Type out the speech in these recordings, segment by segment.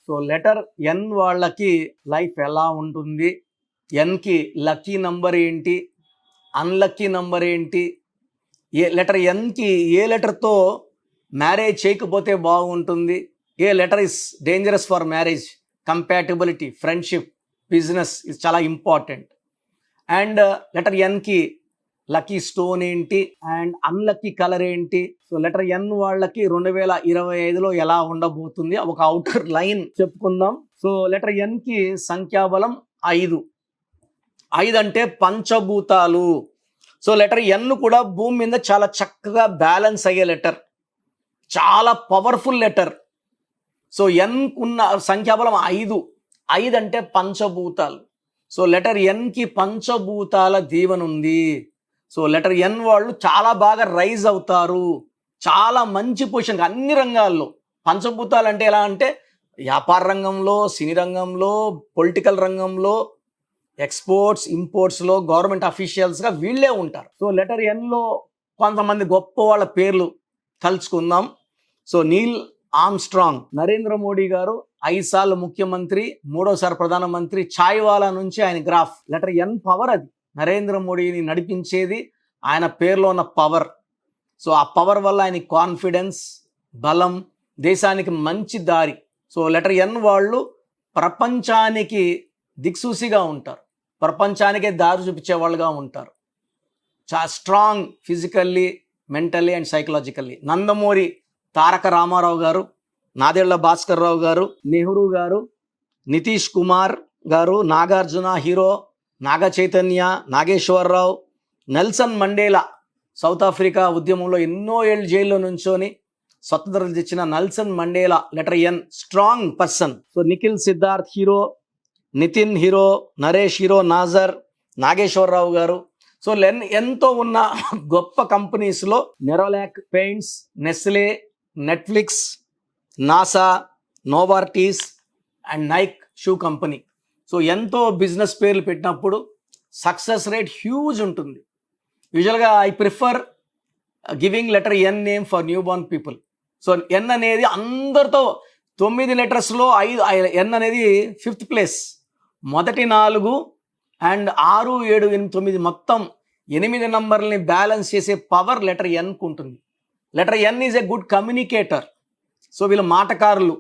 So letter N వాళ్ళకి life ఎలా ఉంటుంది, ఎన్కి లక్కీ నంబర్ ఏంటి, అన్లక్కీ నంబర్ ఏంటి, లెటర్ ఎన్కి ఏ లెటర్తో మ్యారేజ్ చేయకపోతే బాగుంటుంది, ఏ letter is dangerous for marriage, compatibility, friendship, business ఇది చాలా ఇంపార్టెంట్. అండ్ లెటర్ ఎన్కి లక్కీ స్టోన్ ఏంటి అండ్ అన్లక్కీ కలర్ ఏంటి. సో లెటర్ ఎన్ వాళ్ళకి 2025లో ఎలా ఉండబోతుంది ఒక అవుటర్ లైన్ చెప్పుకుందాం. సో లెటర్ ఎన్కి సంఖ్యాబలం 5. 5 అంటే పంచభూతాలు. సో లెటర్ ఎన్ కూడా భూమి మీద చాలా చక్కగా బ్యాలెన్స్ అయ్యే లెటర్, చాలా పవర్ఫుల్ లెటర్. సో ఎన్ ఉన్న సంఖ్యాబలం 5. 5 అంటే పంచభూతాలు. సో లెటర్ ఎన్కి పంచభూతాల దీవెన ఉంది. సో లెటర్ ఎన్ వాళ్ళు చాలా బాగా రైజ్ అవుతారు, చాలా మంచి పొజిషన్ అన్ని రంగాల్లో. పంచభూతాలు అంటే ఎలా అంటే వ్యాపార రంగంలో, సినీ రంగంలో, పొలిటికల్ రంగంలో, ఎక్స్పోర్ట్స్ ఇంపోర్ట్స్లో, గవర్నమెంట్ అఫీషియల్స్గా వీళ్ళే ఉంటారు. సో లెటర్ ఎన్లో కొంతమంది గొప్ప వాళ్ళ పేర్లు తలుచుకుందాం. So Neil Armstrong, Narendra Modi garu 5 సార్లు ముఖ్యమంత్రి, 3వసారి ప్రధానమంత్రి, ఛాయ్వాలా నుంచి ఆయన గ్రాఫ్. లెటర్ ఎన్ పవర్ అది, నరేంద్ర మోడీని నడిపించేది ఆయన పేరులో ఉన్న పవర్. సో ఆ పవర్ వల్ల ఆయన కాన్ఫిడెన్స్, బలం, దేశానికి మంచి దారి. సో లెటర్ ఎన్ వాళ్ళు ప్రపంచానికి దిక్సూసిగా ఉంటారు, ప్రపంచానికే దారి చూపించే వాళ్ళుగా ఉంటారు. చాలా strong physically, mentally and psychologically. Nandamuri Taraka Ramarao garu, Nadella Bhaskar Rao గారు, నెహ్రూ గారు, Nitish Kumar garu, Nagarjuna hero, Naga Chaitanya, Nageswararao, Nelson Mandela South Africa ఉద్యమంలో ఎన్నో ఏళ్ళు జైల్లో నుంచొని స్వతంత్రం తెచ్చిన Nelson Mandela letter N, strong person. So Nikhil Siddharth hero, Nithin hero, Naresh hero, Nassar, Nageswararao garu. So ఎంతో ఉన్న గొప్ప కంపెనీస్లో Nerolac paints, Nestle, Netflix, NASA, Novartis and Nike shoe company. So ఎంతో బిజినెస్ పేర్లు పెట్టినప్పుడు సక్సెస్ రేట్ హ్యూజ్ ఉంటుంది. యూజువల్గా I prefer giving letter N name for new Born people. So ఎన్ అనేది అందరితో 9 లెటర్స్లో 5 ఎన్ అనేది 5th ప్లేస్. మొదటి 4 అండ్ 6, 7, 8, 9 మొత్తం 8 నంబర్లని బ్యాలెన్స్ చేసే పవర్ లెటర్ ఎన్కు ఉంటుంది. Letter N is a good communicator. So వీళ్ళు మాటకారులు,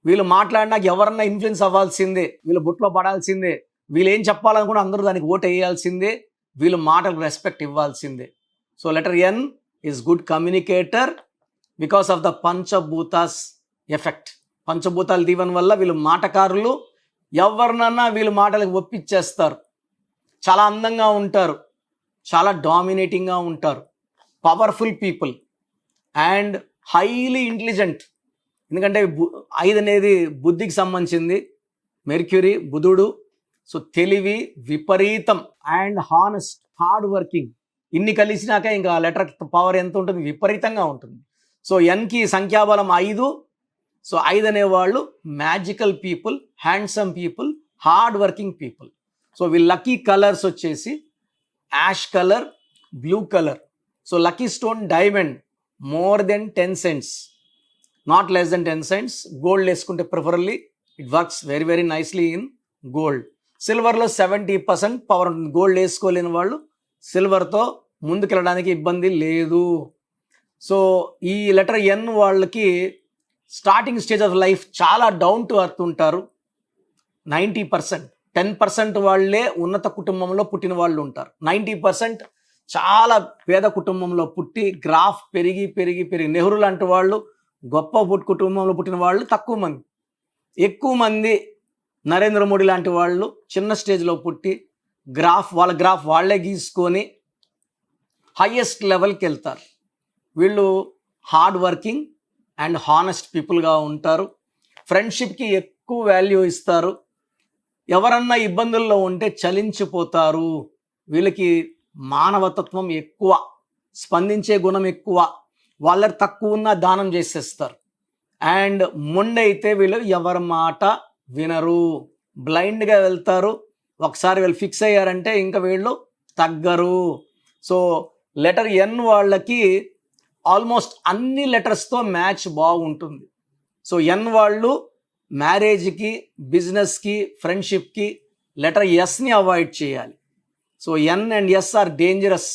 వీళ్ళు మాట్లాడినాక ఎవరన్నా ఇన్ఫ్లుయెన్స్ అవ్వాల్సిందే, వీళ్ళు బుట్లో పడాల్సిందే, వీళ్ళు ఏం చెప్పాలనుకుంటే అందరూ దానికి ఓటు వేయాల్సిందే, వీళ్ళు మాటలకు రెస్పెక్ట్ ఇవ్వాల్సిందే. So letter N is good communicator because of the పంచభూతాస్ ఎఫెక్ట్. పంచభూతాల దీవెన వల్ల వీళ్ళు మాటకారులు, ఎవరినన్నా వీళ్ళు మాటలకు ఒప్పించేస్తారు. చాలా అందంగా ఉంటారు, చాలా డామినేటింగ్గా ఉంటారు, powerful people and highly intelligent. ఎందుకంటే 5 అనేది బుద్ధికి సంబంధించింది, మెర్క్యూరీ బుధుడు. సో తెలివి, విపరీతం అండ్ హానెస్ట్, హార్డ్ వర్కింగ్, ఇన్ని కలిసినాక ఇంకా లెటర్ పవర్ ఎంత ఉంటుంది, విపరీతంగా ఉంటుంది. సో ఎన్కి సంఖ్యాబలం 5. సో 5 అనేవాళ్ళు magical people, handsome people, hard working people. So వీళ్ళ లక్కీ కలర్స్ వచ్చేసి ash colour, blue colour. So lucky stone diamond, more than 10 cents, not less than 10 cents. Gold వేసుకుంటే preferably it works very very nicely in gold. సిల్వర్లో 70% power ఉంటుంది. Gold వేసుకోలేని వాళ్ళు సిల్వర్తో ముందుకెళ్ళడానికి ఇబ్బంది లేదు. సో ఈ లెటర్ ఎన్ వాళ్ళకి స్టార్టింగ్ స్టేజ్ ఆఫ్ లైఫ్ చాలా డౌన్ టు ఎర్త్ ఉంటారు. 90%, 10% వాళ్ళే ఉన్నత కుటుంబంలో పుట్టిన వాళ్ళు ఉంటారు. 90% చాలా పేద కుటుంబంలో పుట్టి గ్రాఫ్ పెరిగి పెరిగి పెరిగి, నెహ్రూ లాంటి వాళ్ళు గొప్ప కుటుంబంలో పుట్టిన వాళ్ళు తక్కువ మంది. ఎక్కువ మంది నరేంద్ర మోడీ లాంటి వాళ్ళు చిన్న స్టేజ్లో పుట్టి వాళ్ళ గ్రాఫ్ వాళ్ళే గీసుకొని హైయెస్ట్ లెవెల్కి వెళ్తారు. వీళ్ళు హార్డ్ వర్కింగ్ అండ్ హానెస్ట్ పీపుల్గా ఉంటారు. ఫ్రెండ్షిప్కి ఎక్కువ వాల్యూ ఇస్తారు. ఎవరన్నా ఇబ్బందుల్లో ఉంటే చలించిపోతారు. వీళ్ళకి మానవతత్వం ఎక్కువ, స్పందించే గుణం ఎక్కువ. వాళ్ళకి తక్కువ ఉన్న దానం చేసేస్తారు. అండ్ మొండైతే వీళ్ళు ఎవరి మాట వినరు, బ్లైండ్గా వెళ్తారు. ఒకసారి వీళ్ళు ఫిక్స్ అయ్యారంటే ఇంకా వీళ్ళు తగ్గరు. సో లెటర్ ఎన్ వాళ్ళకి ఆల్మోస్ట్ అన్ని లెటర్స్తో మ్యాచ్ బాగుంటుంది. సో ఎన్ వాళ్ళు మ్యారేజ్కి, బిజినెస్కి, ఫ్రెండ్షిప్కి లెటర్ ఎస్ని అవాయిడ్ చేయాలి. So N and S are dangerous.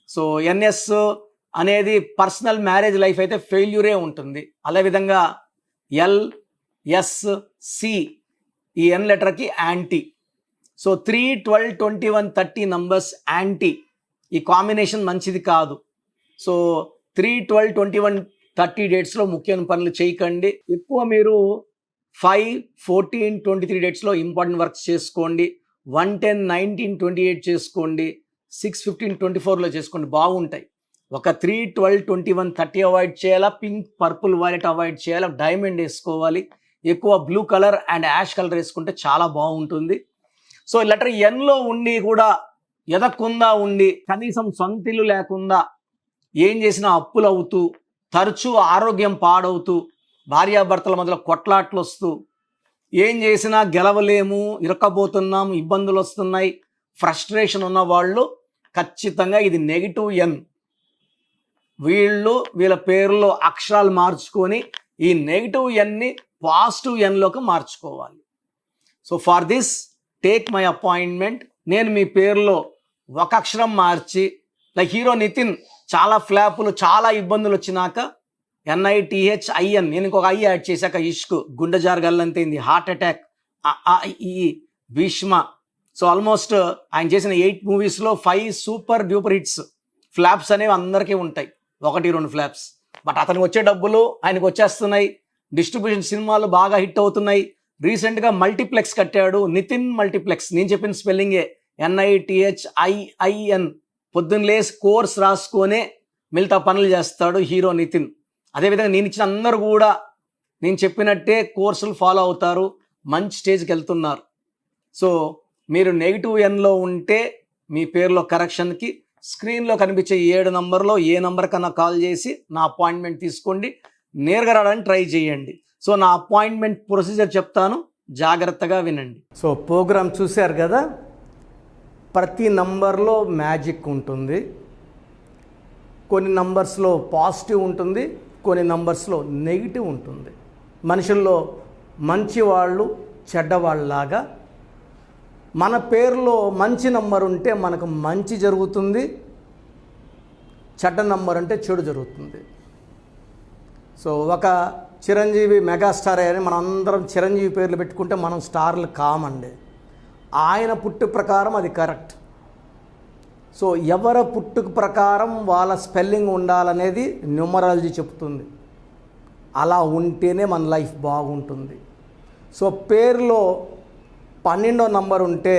So NS అనేది పర్సనల్ మ్యారేజ్ లైఫ్ అయితే ఫెయిల్యూరే ఉంటుంది. అదేవిధంగా ఎల్, ఎస్, సి ఈ ఎన్ లెటర్కి యాంటీ. So 3, 12, 21, 30 numbers anti. ఈ కాంబినేషన్ మంచిది కాదు. సో 3, 12, 21, 30 డేట్స్లో ముఖ్యమైన పనులు చేయకండి. ఎక్కువ మీరు 5, 14, 23 డేట్స్లో ఇంపార్టెంట్ వర్క్స్ చేసుకోండి. 1, 10, 19, 28 చేసుకోండి. 6, 15, 24లో చేసుకోండి, బాగుంటాయి. ఒక 3, 12, 21, 30 అవాయిడ్ చేయాలా. పింక్, పర్పుల్, వైలెట్ అవాయిడ్ చేయాలా. డైమండ్ వేసుకోవాలి. ఎక్కువ blue colour and ash colour వేసుకుంటే చాలా బాగుంటుంది. సో లెటర్ ఎన్లో ఉండి కూడా ఎదక్కుండా ఉండి కనీసం సొంతిల్లు లేకుండా ఏం చేసినా అప్పులు అవుతూ తరచూ ఆరోగ్యం పాడవుతూ భార్యాభర్తల మధ్యలో కొట్లాట్లు వస్తూ ఏం చేసినా గెలవలేము, ఇరక్కబోతున్నాం, ఇబ్బందులు వస్తున్నాయి, ఫ్రస్ట్రేషన్ ఉన్న వాళ్ళు ఖచ్చితంగా ఇది నెగిటివ్ ఎన్. వీళ్ళ పేర్లో అక్షరాలు మార్చుకొని ఈ నెగిటివ్ ఎన్ని పాజిటివ్ ఎన్లోకి మార్చుకోవాలి. So for this take my appointment. నేను మీ పేరులో ఒక అక్షరం మార్చి, లైక్ హీరో నితిన్ చాలా ఫ్లాపులు, చాలా ఇబ్బందులు వచ్చినాక NITHIN నేను ఇంకొక ఐ యాడ్ చేశాక ఇష్క్, గుండె జారు గల్లంతైంది, హార్ట్ అటాక్, ఈ భీష్మ. సో ఆల్మోస్ట్ ఆయన చేసిన 8 మూవీస్లో 5 సూపర్ డ్యూపర్ హిట్స్. ఫ్లాప్స్ అనేవి అందరికీ ఉంటాయి, 1, 2 ఫ్లాప్స్. బట్ అతనికి వచ్చే డబ్బులు ఆయనకు వచ్చేస్తున్నాయి. డిస్ట్రిబ్యూషన్ సినిమాలు బాగా హిట్ అవుతున్నాయి. రీసెంట్గా మల్టీప్లెక్స్ కట్టాడు, నితిన్ మల్టీప్లెక్స్. నేను చెప్పిన స్పెల్లింగే NITHIIN. పొద్దున్న లేసి కోర్స్ రాసుకొనే మిగతా పనులు చేస్తాడు హీరో నితిన్. అదేవిధంగా నేను ఇచ్చిన అందరూ కూడా నేను చెప్పినట్టే కోర్సులు ఫాలో అవుతారు, మంచి స్టేజ్కి వెళ్తున్నారు. సో మీరు నెగిటివ్ ఎన్లో ఉంటే మీ పేరులో కరెక్షన్కి స్క్రీన్లో కనిపించే 7 నంబర్లో ఏ నంబర్ కన్నా కాల్ చేసి నా అపాయింట్మెంట్ తీసుకోండి. నేరుగా రావడానికి ట్రై చేయండి. సో నా అపాయింట్మెంట్ ప్రొసీజర్ చెప్తాను, జాగ్రత్తగా వినండి. సో ప్రోగ్రామ్ చూశారు కదా, ప్రతి నంబర్లో మ్యాజిక్ ఉంటుంది. కొన్ని నంబర్స్లో పాజిటివ్ ఉంటుంది, కొన్ని నంబర్స్లో నెగిటివ్ ఉంటుంది. మనుషుల్లో మంచి వాళ్ళు చెడ్డవాళ్ళలాగా మన పేరులో మంచి నంబర్ ఉంటే మనకు మంచి జరుగుతుంది, చెడ్డ నంబర్ అంటే చెడు జరుగుతుంది. సో ఒక చిరంజీవి మెగాస్టార్ అని మనం అందరం చిరంజీవి పేర్లు పెట్టుకుంటే మనం స్టార్లు కామండి. ఆయన పుట్టు ప్రకారం అది కరెక్ట్. సో ఎవరి పుట్టుక ప్రకారం వాళ్ళ స్పెల్లింగ్ ఉండాలనేది న్యూమరాలజీ చెప్తుంది. అలా ఉంటేనే మన లైఫ్ బాగుంటుంది. సో పేరులో 12వ నంబర్ ఉంటే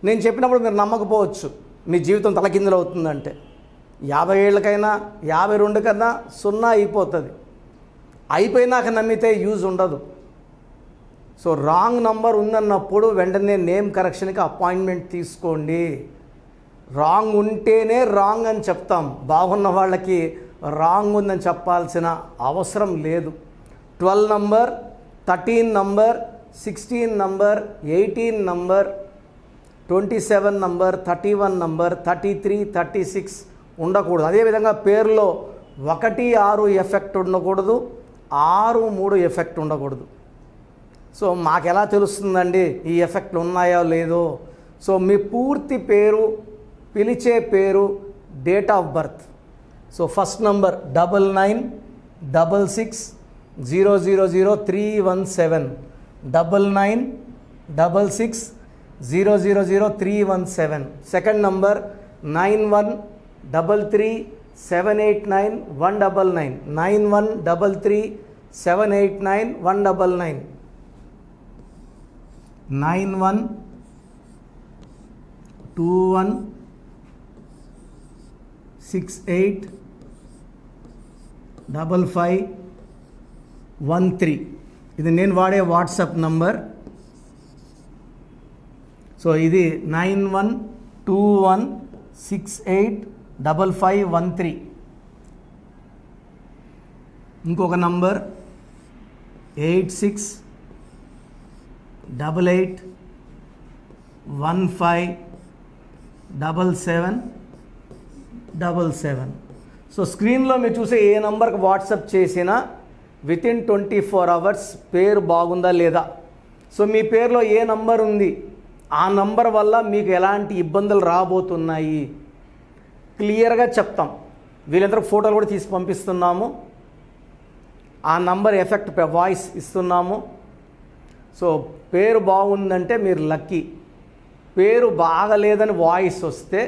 నేను చెప్పినప్పుడు మీరు నమ్మకపోవచ్చు, మీ జీవితం తలకిందులు అవుతుందంటే. 50 ఏళ్ళకైనా 52 కన్నా 0 అయిపోతుంది. అయిపోయినాక నమ్మితే యూజ్ ఉండదు. సో రాంగ్ నంబర్ ఉందన్నప్పుడు వెంటనే నేమ్ కరెక్షన్కి అపాయింట్మెంట్ తీసుకోండి. రాంగ్ ఉంటేనే రాంగ్ అని చెప్తాం, బాగున్న వాళ్ళకి రాంగ్ ఉందని చెప్పాల్సిన అవసరం లేదు. 12 number, 13 number, 16 number, 18 number, 27 number, 31 number, 33, 36 ఉండకూడదు. అదేవిధంగా పేరులో 1, 6 ఎఫెక్ట్ ఉండకూడదు, 6, 3 ఎఫెక్ట్ ఉండకూడదు. సో మాకు ఎలా తెలుస్తుందండి ఈ ఎఫెక్ట్లు ఉన్నాయో లేదో? సో మీ పూర్తి పేరు, పిలిచే పేరు, date of birth. So first number 9966000317, 9966000317. Second number 9133789199, 9133789199, 9121685513. ఇది నేను వాడే వాట్సాప్ నంబర్. సో ఇది 9121685513. ఇంకొక నంబర్ 8688157777. సో స్క్రీన్లో మీరు చూసే ఏ నంబర్కి వాట్సాప్ చేసినా వితిన్ 24 అవర్స్ పేరు బాగుందా లేదా. సో మీ పేరులో ఏ నంబర్ ఉంది, ఆ నంబర్ వల్ల మీకు ఎలాంటి ఇబ్బందులు రాబోతున్నాయి క్లియర్గా చెప్తాం. వీళ్ళందరూ ఫోటోలు కూడా తీసి పంపిస్తున్నాము. ఆ నంబర్ ఎఫెక్ట్ వాయిస్ ఇస్తున్నాము. సో పేరు బాగుందంటే మీరు లక్కీ. పేరు బాగలేదని వాయిస్ వస్తే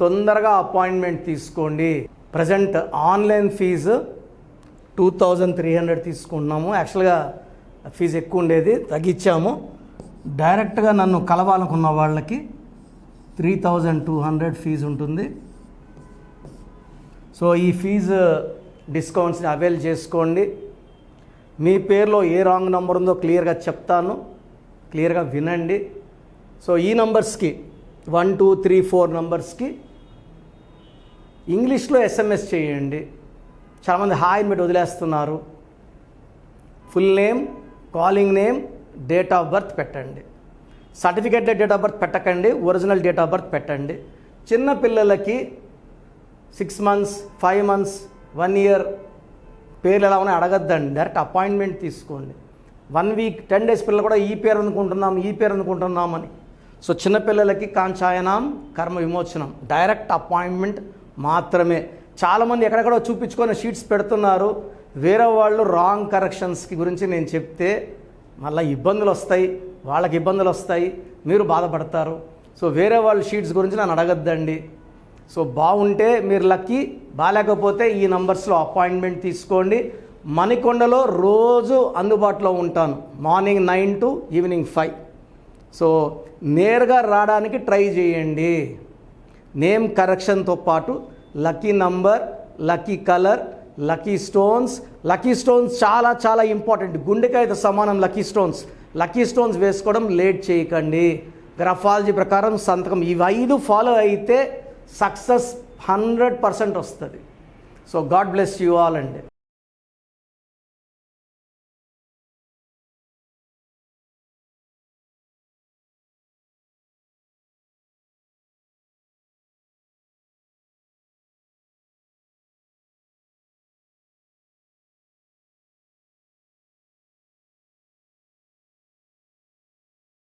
తొందరగా అపాయింట్మెంట్ తీసుకోండి. ప్రజెంట్ ఆన్లైన్ ఫీజు 2300 తీసుకుంటున్నాము. యాక్చువల్గా ఫీజు ఎక్కువ ఉండేది, తగ్గించాము. డైరెక్ట్గా నన్ను కలవాలనుకున్న వాళ్ళకి 3200 ఫీజు ఉంటుంది. సో ఈ ఫీజు డిస్కౌంట్స్ని అవైల్ చేసుకోండి. మీ పేరులో ఏ రాంగ్ నెంబర్ ఉందో క్లియర్గా చెప్తాను, క్లియర్గా వినండి. సో ఈ నంబర్స్కి 1 2 3 4 నంబర్స్కి ఇంగ్లీష్లో SMS చేయండి. చాలామంది హాయ్ పెట్టి వదిలేస్తున్నారు. Full name, calling name, date of birth పెట్టండి. సర్టిఫికేట్ డేట్ ఆఫ్ బర్త్ పెట్టకండి, ఒరిజినల్ డేట్ ఆఫ్ బర్త్ పెట్టండి. చిన్న పిల్లలకి 6 months 5 months 1 year పేర్లు ఎలా ఉన్నాయి అడగద్దండి, డైరెక్ట్ అపాయింట్మెంట్ తీసుకోండి. 1 week 10 days పిల్లలు కూడా ఈ పేరు అనుకుంటున్నామని. సో చిన్నపిల్లలకి కాంచాయనం కర్మ విమోచనం డైరెక్ట్ అపాయింట్మెంట్ మాత్రమే. చాలామంది ఎక్కడెక్కడో చూపించుకొని షీట్స్ పెడుతున్నారు. వేరే వాళ్ళు రాంగ్ కరెక్షన్స్కి గురించి నేను చెప్తే మళ్ళీ ఇబ్బందులు వస్తాయి, వాళ్ళకి ఇబ్బందులు వస్తాయి, మీరు బాధపడతారు. సో వేరే వాళ్ళ షీట్స్ గురించి నన్ను అడగద్దండి. సో బాగుంటే మీరు లక్కీ, బాగాలేకపోతే ఈ నంబర్స్లో అపాయింట్మెంట్ తీసుకోండి. మణికొండలో రోజు అందుబాటులో ఉంటాను, మార్నింగ్ 9 to ఈవినింగ్ 5. సో నేరుగా రావడానికి ట్రై చేయండి. నేమ్ కరెక్షన్తో పాటు lucky number, lucky colour, lucky stones చాలా చాలా ఇంపార్టెంట్. గుండెకాయతో సమానం లక్కీ స్టోన్స్ వేసుకోవడం లేట్ చేయకండి. గ్రఫాలజీ ప్రకారం సంతకం ఇవి 5 ఫాలో అయితే సక్సెస్ 100% వస్తుంది. So God bless you all అండి.